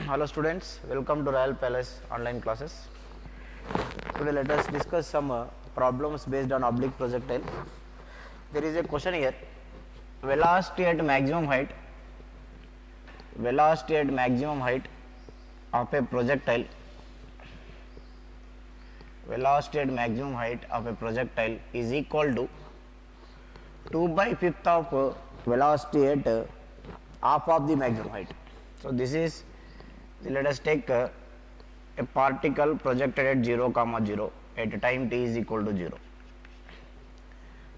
Hello students, welcome to Royal Palace online classes. Today let us discuss some problems based on oblique projectile. There is a question here, velocity at maximum height of a projectile, is equal to 2 by 5th of velocity at half of the maximum height. So this is, let us take a particle projected at 0, 0 at time t is equal to 0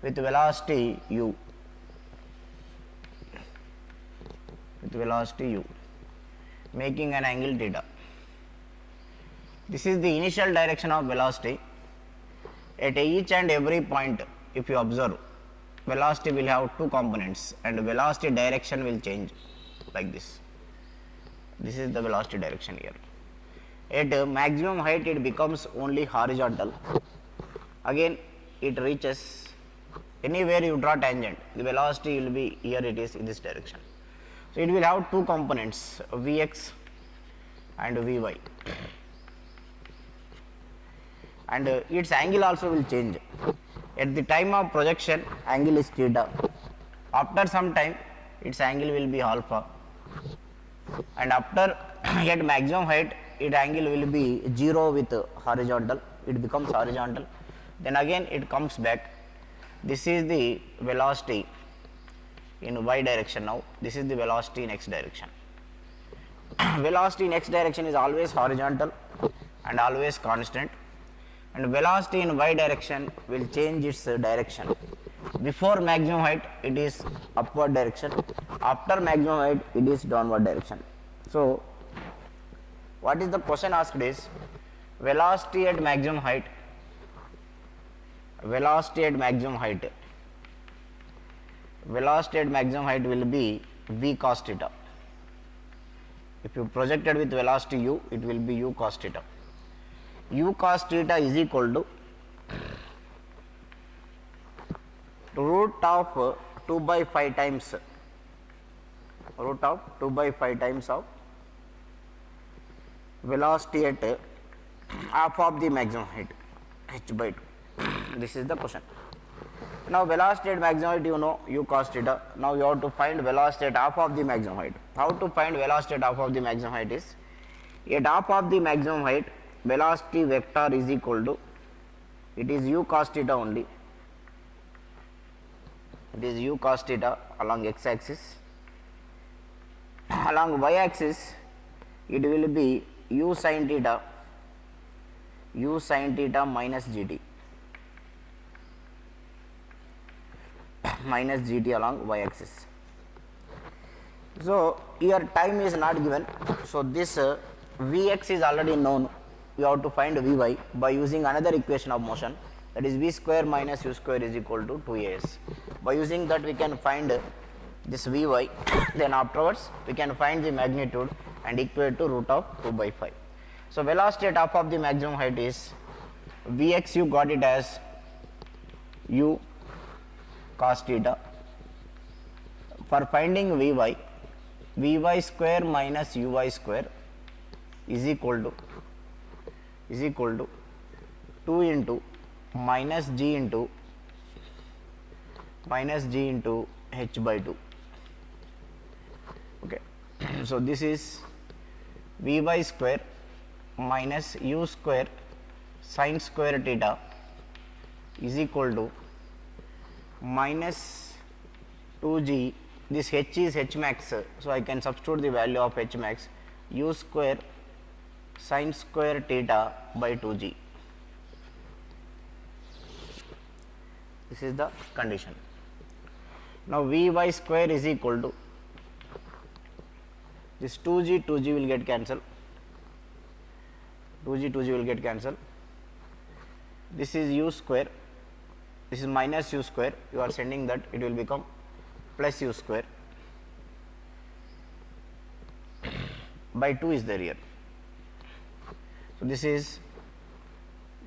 with velocity u, making an angle theta. This is the initial direction of velocity. At each and every point, if you observe, velocity will have two components and velocity direction will change like this. This is the velocity direction here. At maximum height it becomes only horizontal. Again it reaches, anywhere you draw tangent, the velocity will be, here it is in this direction. So it will have two components, Vx and Vy, and its angle also will change. At the time of projection angle is theta, after some time its angle will be alpha, and after at maximum height its angle will be 0 with horizontal, it becomes horizontal, then again it comes back. This is the velocity in y direction. Now this is the velocity in x direction. Velocity in x direction is always horizontal and always constant, and velocity in y direction will change its direction. Before maximum height it is upward direction, after maximum height it is downward direction. So what is the question asked is, velocity at maximum height will be v cos theta. If you projected with velocity u, it will be u cos theta. U cos theta is equal to root of 2 by 5 times of velocity at half of the maximum height, h by 2. This is the question. Now velocity at maximum height you know, u cos theta. Now you have to find velocity at half of the maximum height. How to find velocity at half of the maximum height is, at half of the maximum height velocity vector is equal to, it is u cos theta only, it is u cos theta along x axis. Along y axis it will be u sin theta minus gt along y axis. So here time is not given, so this Vx is already known. You have to find Vy by using another equation of motion, that is v square minus u square is equal to 2as. By using that we can find this Vy, then afterwards we can find the magnitude and equate to root of 2 by 5. So velocity at half of the maximum height is Vx, you got it as u cos theta. For finding Vy, Vy square minus Uy square is equal to 2 into minus g into h by 2. Okay. So this is Vy square minus u square sin square theta is equal to minus 2g, this h is h max, so I can substitute the value of h max, u square sin square theta by 2g. This is the condition. Now Vy square is equal to, this 2g will get cancelled, 2g will get cancelled. This is u square, this is minus u square, you are sending that, it will become plus u square by 2 is there here. So this is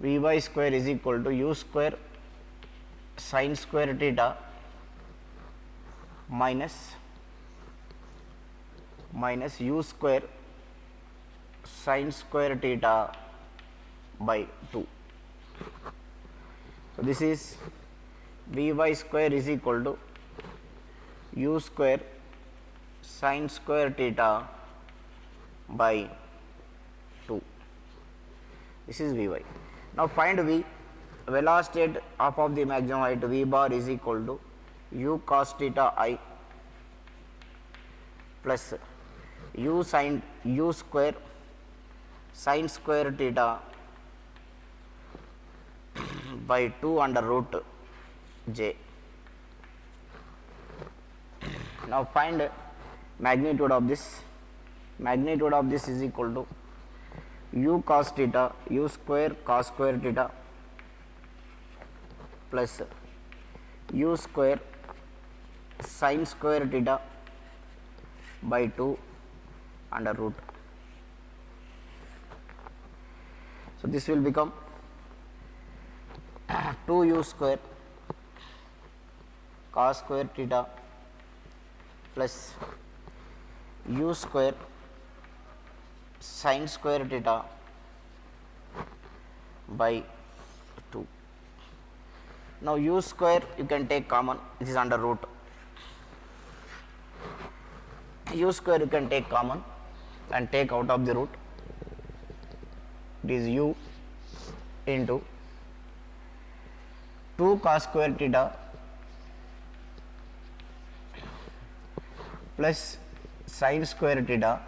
Vy square is equal to u square sin square theta minus u square sine square theta by 2. So, this is Vy square is equal to u square sine square theta by 2. This is Vy. Now, find V. Velocity at half of the maximum height V bar is equal to u cos theta I plus u square sine square theta by 2 under root j. Now, find magnitude of this. Magnitude of this is equal to u cos theta u square cos square theta plus u square sine square theta by 2 under root. So, this will become 2u square cos square theta plus u square sine square theta by 2. Now, u square you can take common, this is under root. U square you can take common and take out of the root. It is u into 2 cos square theta plus sine square theta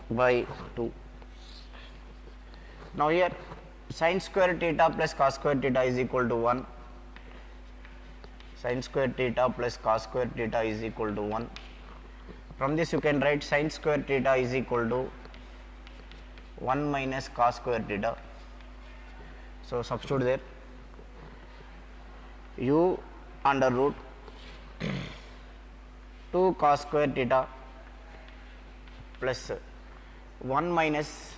by 2. Now, here sine square theta plus cos square theta is equal to 1. Sine square theta plus cos square theta is equal to 1. From this you can write sine square theta is equal to 1 minus cos square theta. So, substitute there u under root 2 cos square theta plus 1 minus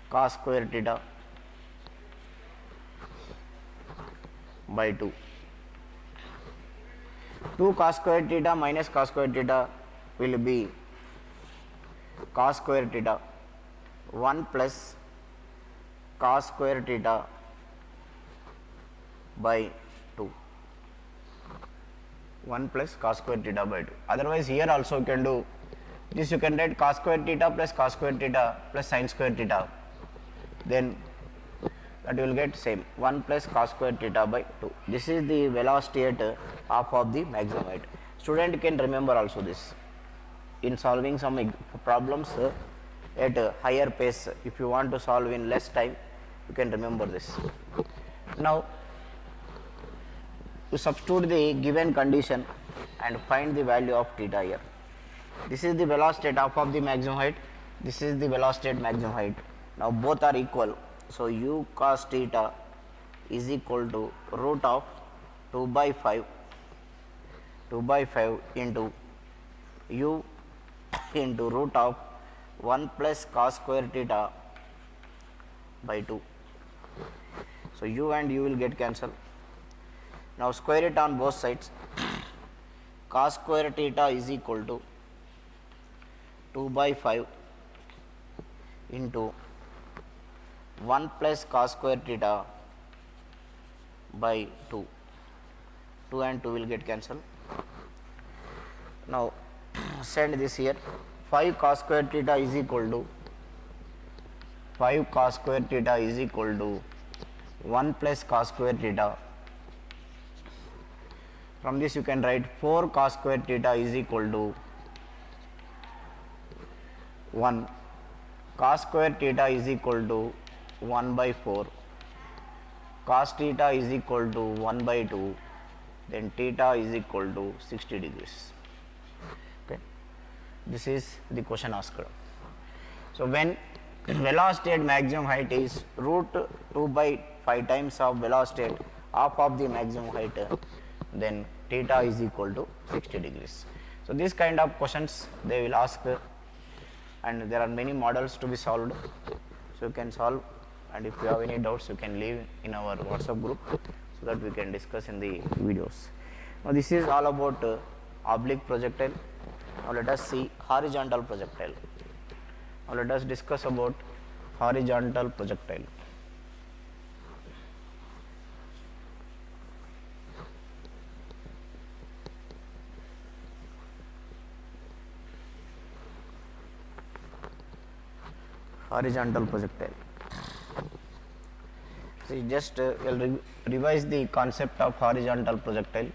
cos square theta by 2. 2 cos square theta minus cos square theta will be cos square theta 1 plus cos square theta by 2. 1 plus cos square theta by 2. Otherwise, here also you can do this, you can write cos square theta plus cos square theta plus sine square theta, then that you will get same 1 plus cos square theta by 2. This is the velocity at half of the maximum height. Student can remember also this in solving some problems at a higher pace. If you want to solve in less time, you can remember this. Now, you substitute the given condition and find the value of theta here. This is the velocity at half of the maximum height, this is the velocity at maximum height. Now, both are equal. So, u cos theta is equal to root of 2 by 5 into u into root of 1 plus cos square theta by 2. So, u and u will get cancelled. Now, square it on both sides. Cos square theta is equal to 2 by 5 into 1 plus cos square theta by 2. 2 and 2 will get cancelled. Now, send this here. 5 cos square theta is equal to 1 plus cos square theta. From this you can write 4 cos square theta is equal to 1. Cos square theta is equal to 1 by 4. Cos theta is equal to 1 by 2. Then theta is equal to 60 degrees. Okay. This is the question asked. So, when velocity at maximum height is root 2 by 5 times of velocity at half of the maximum height, then theta is equal to 60 degrees. So, this kind of questions they will ask, and there are many models to be solved. So, you can solve, and if you have any doubts you can leave in our WhatsApp group so that we can discuss in the videos. Now, this is all about oblique projectile Now let us see horizontal projectile. Now let us discuss about horizontal projectile. Horizontal projectile. See, just we'll revise the concept of horizontal projectile.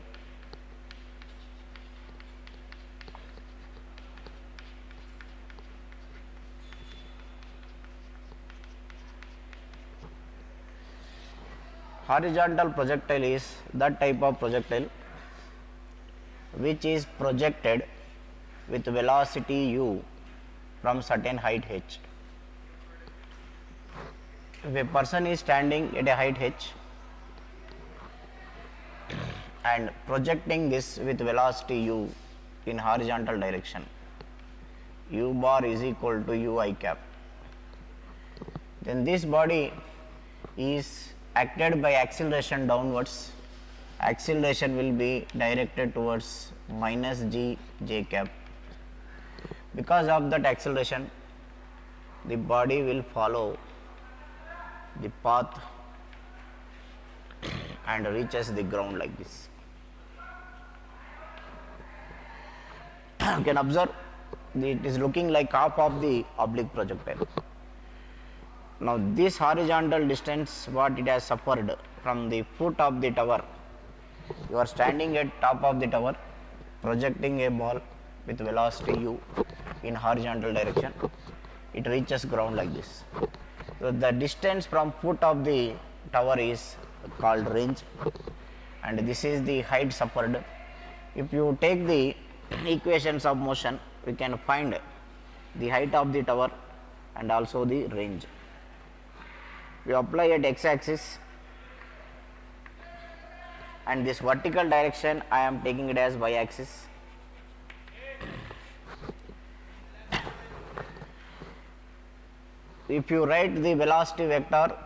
Horizontal projectile is that type of projectile which is projected with velocity u from certain height h. If a person is standing at a height h and projecting this with velocity u in horizontal direction, u bar is equal to u I cap, then this body is acted by acceleration downwards. Acceleration will be directed towards minus g j cap. Because of that acceleration, the body will follow the path and reaches the ground like this. You can observe it is looking like half of the oblique projectile. Now this horizontal distance what it has suffered from the foot of the tower, you are standing at top of the tower projecting a ball with velocity u in horizontal direction, it reaches ground like this. So the distance from foot of the tower is called range, and this is the height suffered. If you take the equations of motion, we can find the height of the tower and also the range. We apply at x axis, and this vertical direction I am taking it as y axis. If you write the velocity vector,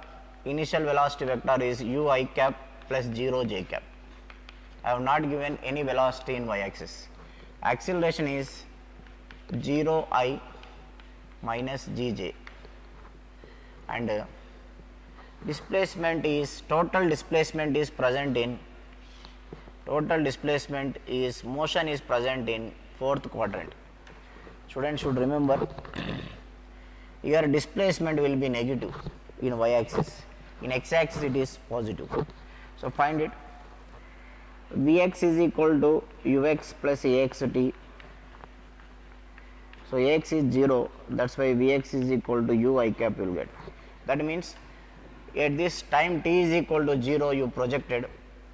initial velocity vector is u I cap plus 0 j cap. I have not given any velocity in y axis. Acceleration is 0 I minus g j, and displacement is total displacement is present in motion is present in fourth quadrant. Students should remember, here displacement will be negative in y axis, in x axis it is positive. So find it. Vx is equal to ux plus axt. So ax is 0, that's why Vx is equal to u I cap you will get. That means at this time t is equal to 0 you projected,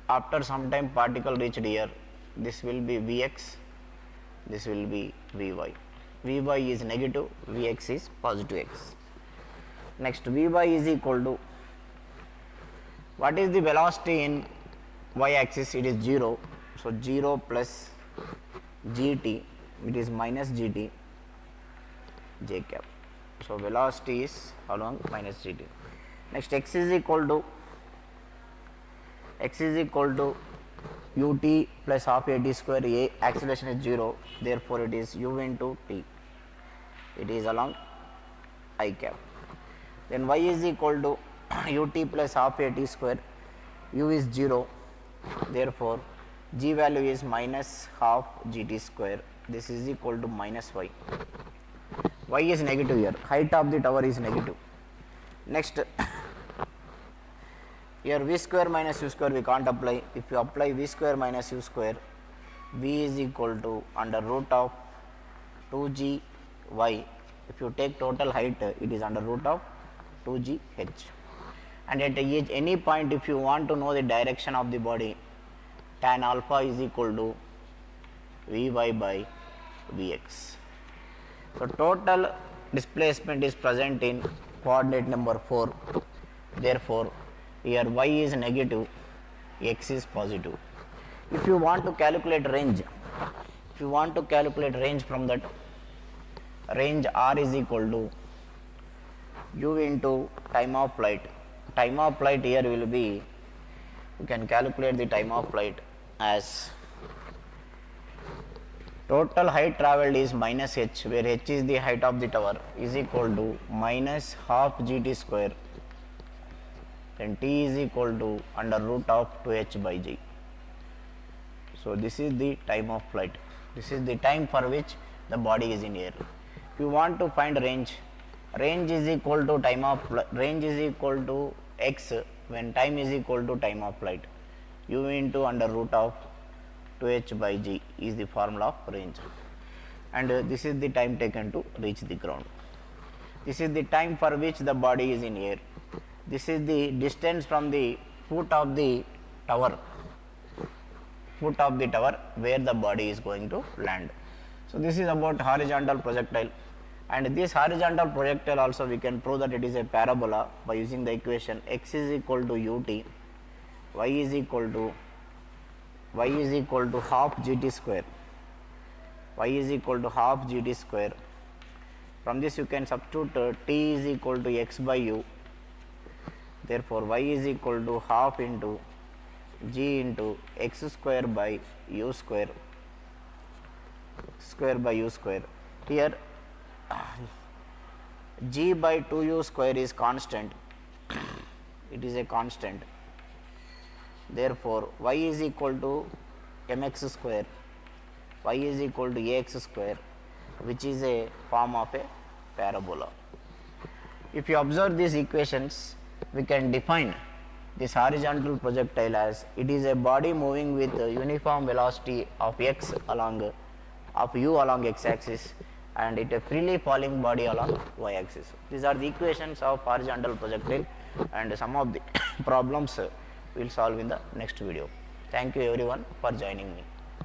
after some time particle reached here, this will be Vx, this will be Vy. Vy is negative, Vx is positive x. Next Vy is equal to, what is the velocity in y axis? It is 0, so 0 plus gt, it is minus gt j cap. So velocity is how long? Minus gt. Next x is equal to ut plus half at square. A acceleration is 0, therefore it is u into t, it is along I cap. Then y is equal to ut plus half at square, u is 0, therefore g value is minus half gt square, this is equal to minus y. Y is negative here, height of the tower is negative. Next here v square minus u square we can't apply. If you apply v square minus u square, v is equal to under root of 2g y. If you take total height, it is under root of 2g h. And at any point, if you want to know the direction of the body, tan alpha is equal to Vy by Vx. So total displacement is present in coordinate number 4. Therefore, here y is negative, x is positive. If you want to calculate range, from that, range r is equal to u into time of flight. Time of flight here will be, you can calculate the time of flight as total height traveled is minus h, where h is the height of the tower, is equal to minus half gt square, then t is equal to under root of 2h by g. So this is the time of flight. This is the time for which the body is in air. If you want to find range, range is equal to time of range is equal to x when time is equal to time of flight. U into under root of 2h by g is the formula of range, and this is the time taken to reach the ground. This is the time for which the body is in air. This is the distance from the foot of the tower where the body is going to land. So this is about horizontal projectile, and this horizontal projectile also we can prove that it is a parabola by using the equation x is equal to ut, y is equal to half gt square, y is equal to half gt square. From this you can substitute t is equal to x by u, therefore y is equal to half into g into x square by u square by u square. Here g by 2u square is constant, it is a constant, therefore y is equal to mx square, y is equal to ax square, which is a form of a parabola. If you observe these equations, we can define this horizontal projectile as it is a body moving with a uniform velocity of x along u along x axis, and it a freely falling body along y axis. These are the equations of horizontal projectile, and some of the problems we will solve in the next video. Thank you everyone for joining me.